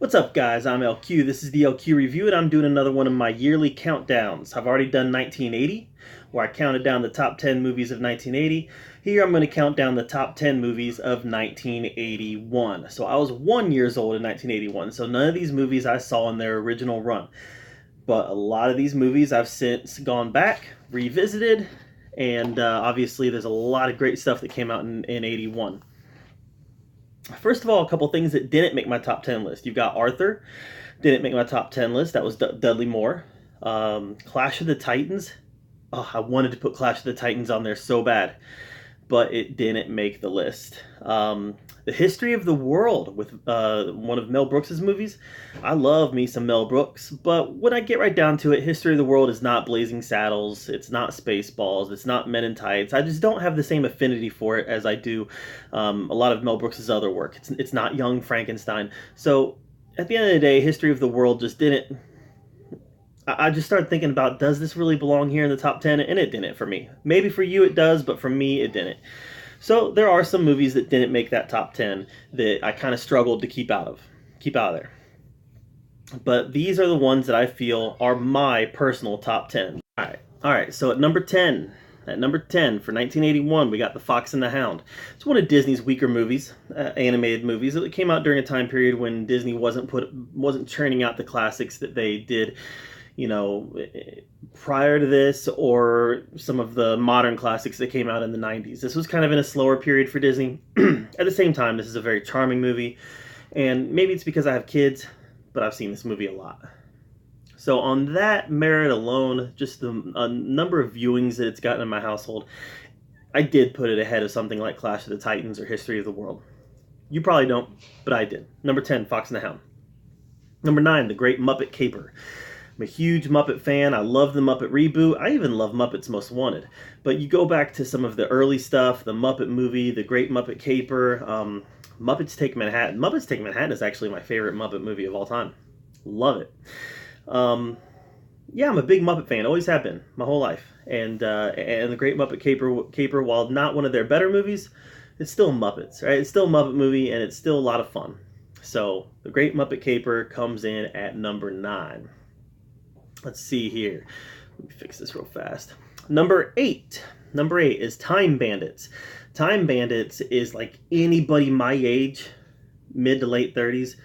What's up, guys? I'm LQ. This is the LQ Review, and I'm doing another one of my yearly countdowns. I've already done 1980, where I counted down the top 10 movies of 1980. Here I'm going to count down the top 10 movies of 1981. So I was 1 year old in 1981, so none of these movies I saw in their original run. But a lot of these movies I've since gone back, revisited, and obviously there's a lot of great stuff that came out in 81. First of all, a couple things that didn't make my top 10 list. You've got Arthur, didn't make my top 10 list. That was Dudley Moore. Clash of the Titans. Oh, I wanted to put Clash of the Titans on there so bad, but it didn't make the list. The History of the World with one of Mel Brooks' movies. I love me some Mel Brooks, but when I get right down to it, History of the World is not Blazing Saddles, it's not Spaceballs, it's not Men in Tights. I just don't have the same affinity for it as I do a lot of Mel Brooks' other work. It's not Young Frankenstein. So at the end of the day, History of the World just didn't. I just started thinking about, does this really belong here in the top 10? And it didn't for me. Maybe for you it does, but for me it didn't. So there are some movies that didn't make that top 10 that I kind of struggled to keep out of there. But these are the ones that I feel are my personal top 10. All right. So at number 10 for 1981, we got The Fox and the Hound. It's one of Disney's weaker movies, animated movies. It came out during a time period when Disney wasn't churning out the classics that they did, prior to this, or some of the modern classics that came out in the 90s. This was kind of in a slower period for Disney. At the same time, this is a very charming movie, and maybe it's because I have kids, but I've seen this movie a lot. So on that merit alone, just the number of viewings that it's gotten in my household, I did put it ahead of something like Clash of the Titans or History of the World. You probably don't, but I did. Number 10, Fox and the Hound. Number 9, The Great Muppet Caper. I'm a huge Muppet fan. I love the Muppet reboot. I even love Muppets Most Wanted. But you go back to some of the early stuff, the Muppet movie, The Great Muppet Caper, Muppets Take Manhattan. Muppets Take Manhattan is actually my favorite Muppet movie of all time. Love it. Yeah, I'm a big Muppet fan. Always have been my whole life. And The Great Muppet Caper, while not one of their better movies, it's still Muppets, right? It's still a Muppet movie, and it's still a lot of fun. So The Great Muppet Caper comes in at number 9. Let's see here. Let me fix this real fast. Number 8 is Time Bandits. Time Bandits is like anybody my age, mid to late 30s,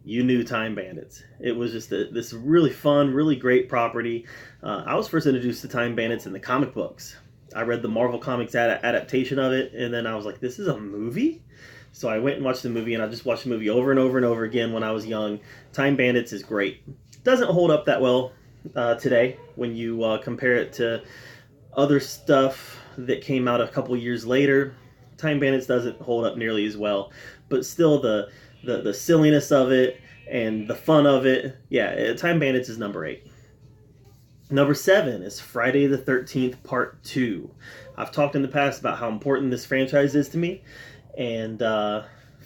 you knew Time Bandits. It was just this really fun, really great property. I was first introduced to Time Bandits in the comic books. I read the Marvel Comics adaptation of it, and then I was like, this is a movie? So I went and watched the movie, and I just watched the movie over and over and over again when I was young. Time Bandits is great. Doesn't hold up that well today when you compare it to other stuff that came out a couple years later. Time Bandits doesn't hold up nearly as well, but still the silliness of it and the fun of it, yeah, Time Bandits is number 8. Number 7 is Friday the 13th Part 2. I've talked in the past about how important this franchise is to me, and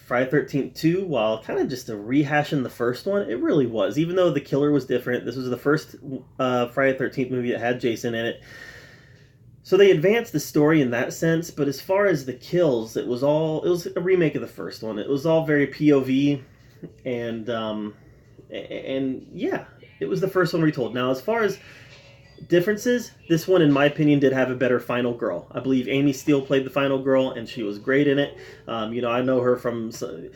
Friday the 13th 2, while kind of just a rehashing the first one, it really was. Even though the killer was different, this was the first Friday the 13th movie that had Jason in it. So they advanced the story in that sense, but as far as the kills, it was a remake of the first one. It was all very POV, and yeah, it was the first one retold. Now, as far as differences, this one, in my opinion, did have a better final girl. I believe Amy Steele played the final girl, and she was great in it. I know her from, the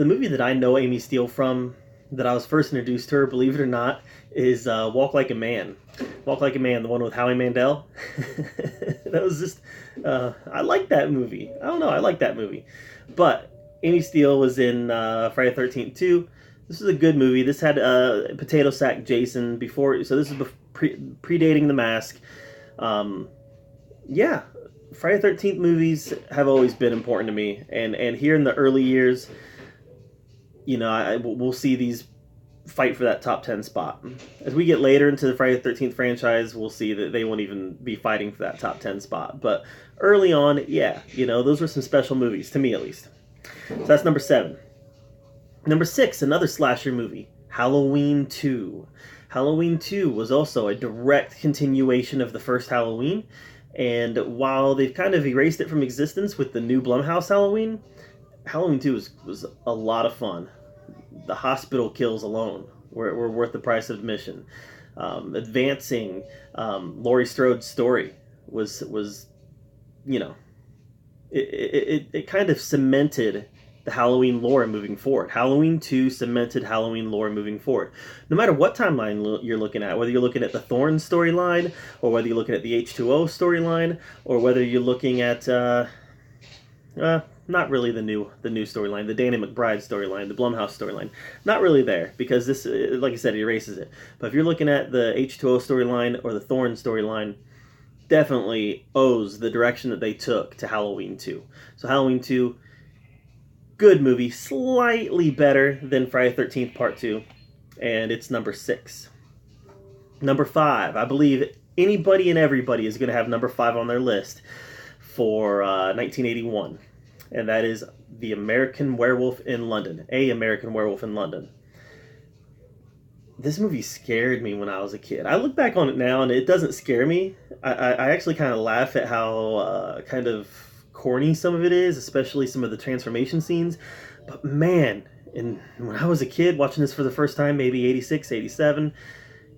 movie that I know Amy Steele from, that I was first introduced to her, believe it or not, is Walk Like a Man. Walk Like a Man, the one with Howie Mandel. That was just, I like that movie. I don't know, I like that movie. But Amy Steele was in Friday the 13th 2. This is a good movie. This had Potato Sack Jason before, so this is predating The Mask. Yeah, Friday the 13th movies have always been important to me, and here in the early years, we'll see these fight for that top 10 spot. As we get later into the Friday the 13th franchise, we'll see that they won't even be fighting for that top 10 spot. But early on, yeah, those were some special movies, to me at least. So that's number 7. Number 6, another slasher movie, Halloween 2. Halloween 2 was also a direct continuation of the first Halloween, and while they've kind of erased it from existence with the new Blumhouse Halloween, Halloween 2 was a lot of fun. the hospital kills alone were worth the price of admission. Advancing Laurie Strode's story was you know, it kind of cemented the Halloween lore moving forward. Halloween 2 cemented Halloween lore moving forward. No matter what timeline you're looking at, whether you're looking at the Thorn storyline, or whether you're looking at the H2O storyline, or whether you're looking at not really the new storyline, the Danny McBride storyline, the Blumhouse storyline. Not really there, because this, like I said, erases it. But if you're looking at the H2O storyline or the Thorn storyline, definitely owes the direction that they took to Halloween 2. So Halloween 2, good movie, slightly better than Friday the 13th Part 2, and it's number 6. Number 5, I believe anybody and everybody is going to have number 5 on their list for 1981, and that is The American Werewolf in London. A American Werewolf in London. This movie scared me when I was a kid. I look back on it now and it doesn't scare me. I actually kind of laugh at how kind of corny some of it is, especially some of the transformation scenes. But man, when I was a kid watching this for the first time, maybe 86, 87,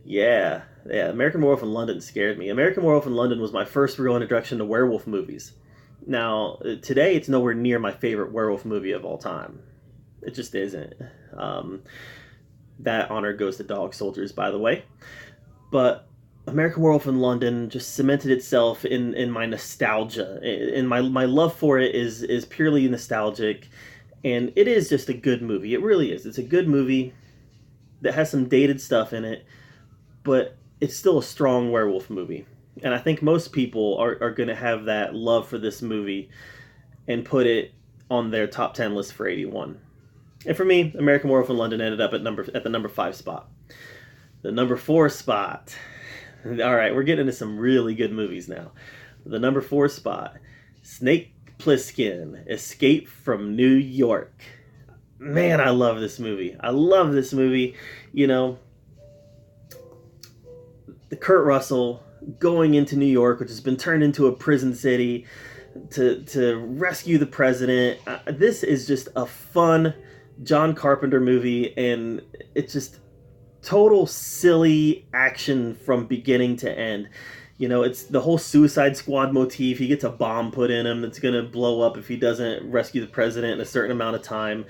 yeah, American Werewolf in London scared me. American Werewolf in London was my first real introduction to werewolf movies. Now, today it's nowhere near my favorite werewolf movie of all time. It just isn't. That honor goes to Dog Soldiers, by the way. But American Werewolf in London just cemented itself in my nostalgia. And my love for it is purely nostalgic. And it is just a good movie. It really is. It's a good movie that has some dated stuff in it, but it's still a strong werewolf movie. And I think most people are going to have that love for this movie and put it on their top 10 list for 81. And for me, American Werewolf in London ended up at the number 5 spot. The number 4 spot. All right, we're getting into some really good movies now. The number 4 spot, Snake Plissken, Escape from New York. Man, I love this movie. I love this movie. You know, the Kurt Russell going into New York, which has been turned into a prison city, to rescue the president. This is just a fun John Carpenter movie, and it's just total silly action from beginning to end. You know, it's the whole Suicide Squad motif. He gets a bomb put in him that's going to blow up if he doesn't rescue the president in a certain amount of time.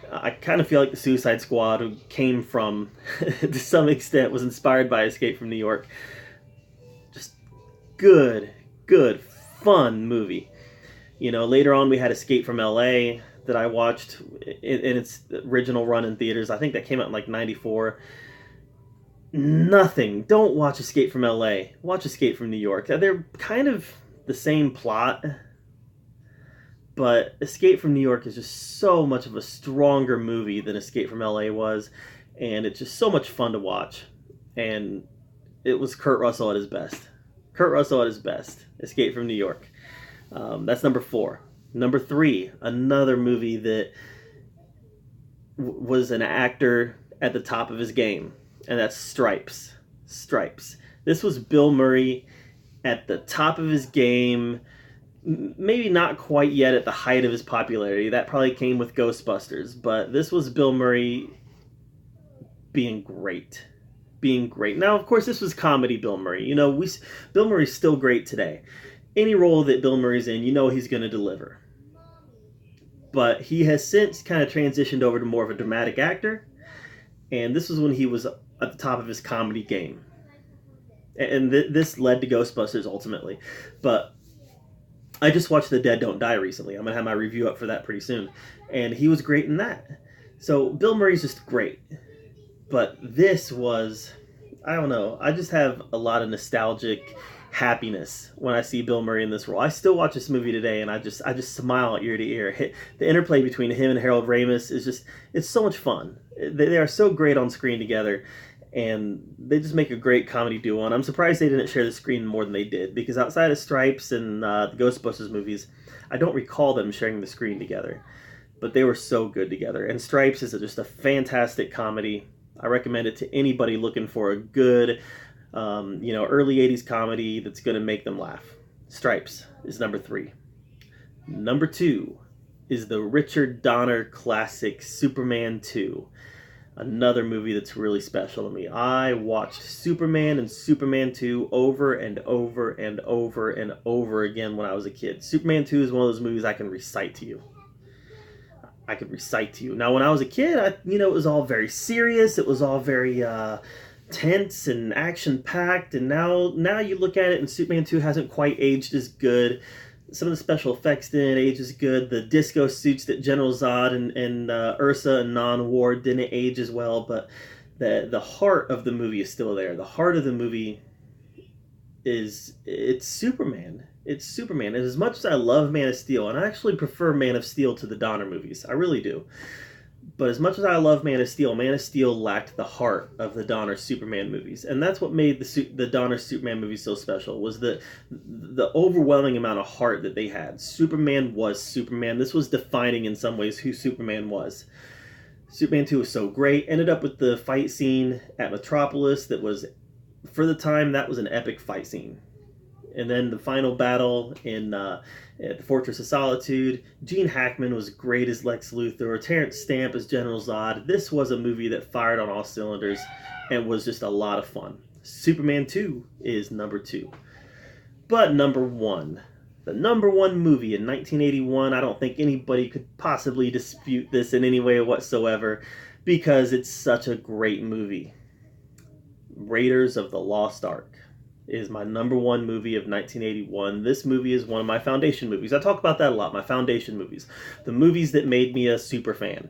I kind of feel like the Suicide Squad came from, to some extent, was inspired by Escape from New York. Just good, fun movie. You know, later on we had Escape from LA that I watched in its original run in theaters. I think that came out in like 94. Don't watch Escape from LA. Watch Escape from New York. They're kind of the same plot, but Escape from New York is just so much of a stronger movie than Escape from LA was, and it's just so much fun to watch. And it was Kurt Russell at his best. Kurt Russell at his best. Escape from New York. That's number 4. Number 3, another movie that was an actor at the top of his game, and that's Stripes. Stripes. This was Bill Murray at the top of his game, maybe not quite yet at the height of his popularity. That probably came with Ghostbusters, but this was Bill Murray being great. Now, of course, this was comedy Bill Murray. You know, Bill Murray's still great today. Any role that Bill Murray's in, you know he's going to deliver. But he has since kind of transitioned over to more of a dramatic actor, and this was when he was at the top of his comedy game. And this led to Ghostbusters ultimately. But I just watched The Dead Don't Die recently. I'm going to have my review up for that pretty soon. And he was great in that. So Bill Murray's just great. But this was, I don't know, I just have a lot of nostalgic happiness when I see Bill Murray in this role. I still watch this movie today and I just smile ear to ear. The interplay between him and Harold Ramis is just, it's so much fun. They are so great on screen together, and they just make a great comedy duo. And I'm surprised they didn't share the screen more than they did, because outside of Stripes and the Ghostbusters movies, I don't recall them sharing the screen together. But they were so good together. And Stripes is just a fantastic comedy. I recommend it to anybody looking for a good, early 80s comedy that's going to make them laugh. Stripes is number 3. Number 2 is the Richard Donner classic Superman 2. Another movie that's really special to me. I watched Superman and Superman 2 over and over and over and over again when I was a kid. Superman 2 is one of those movies I can recite to you. I could recite to you. Now, when I was a kid, it was all very serious. It was all very tense and action packed. And now you look at it, and Superman 2 hasn't quite aged as good. Some of the special effects didn't age as good. The disco suits that General Zod and Ursa and Non wore didn't age as well. But the heart of the movie is still there. The heart of the movie it's Superman. It's Superman. And as much as I love Man of Steel, and I actually prefer Man of Steel to the Donner movies, I really do. But as much as I love Man of Steel lacked the heart of the Donner Superman movies, and that's what made the Donner Superman movies so special. Was the overwhelming amount of heart that they had. Superman was Superman. This was defining in some ways who Superman was. Superman 2 was so great. Ended up with the fight scene at Metropolis that was, for the time, that was an epic fight scene. And then the final battle at the Fortress of Solitude. Gene Hackman was great as Lex Luthor. Terrence Stamp as General Zod. This was a movie that fired on all cylinders and was just a lot of fun. Superman 2 is number 2. But number 1. The number 1 movie in 1981, I don't think anybody could possibly dispute this in any way whatsoever because it's such a great movie. Raiders of the Lost Ark is my number 1 movie of 1981. This movie is one of my foundation movies. I talk about that a lot, my foundation movies. The movies that made me a super fan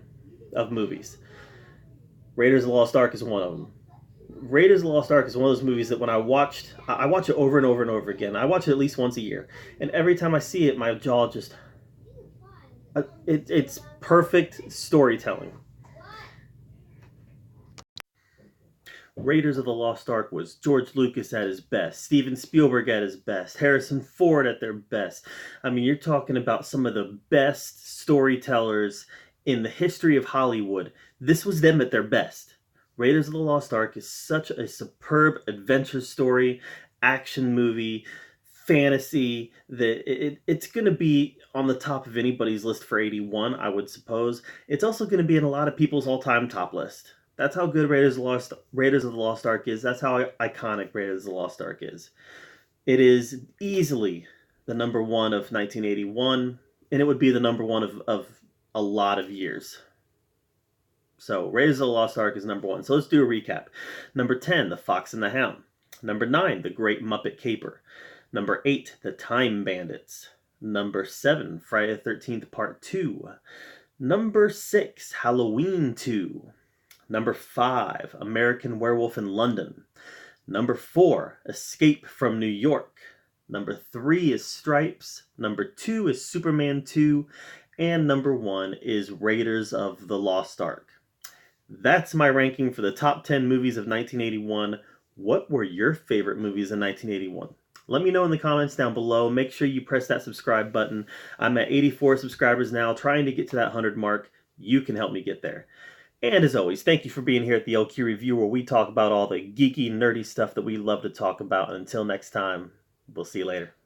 of movies. Raiders of the Lost Ark is one of them. Raiders of the Lost Ark is one of those movies that when I watch it over and over and over again. I watch it at least once a year. And every time I see it, my jaw just... It's perfect storytelling. Raiders of the Lost Ark was George Lucas at his best, Steven Spielberg at his best, Harrison Ford at their best. I mean, you're talking about some of the best storytellers in the history of Hollywood. This was them at their best. Raiders of the Lost Ark is such a superb adventure story, action movie, fantasy, that it's going to be on the top of anybody's list for 81, I would suppose. It's also going to be in a lot of people's all-time top list. That's how good Raiders of the Lost Ark is. That's how iconic Raiders of the Lost Ark is. It is easily the number 1 of 1981, and it would be the number 1 of a lot of years. So Raiders of the Lost Ark is number 1. So let's do a recap. Number 10, The Fox and the Hound. Number 9, The Great Muppet Caper. Number 8, The Time Bandits. Number 7, Friday the 13th Part 2. Number 6, Halloween 2. Number 5, American Werewolf in London. Number 4, Escape from New York. Number 3 is Stripes. Number 2 is Superman 2. And number 1 is Raiders of the Lost Ark. That's my ranking for the top 10 movies of 1981. What were your favorite movies in 1981? Let me know in the comments down below. Make sure you press that subscribe button. I'm at 84 subscribers now, trying to get to that 100 mark. You can help me get there. And as always, thank you for being here at the LQ Review, where we talk about all the geeky, nerdy stuff that we love to talk about. And until next time, we'll see you later.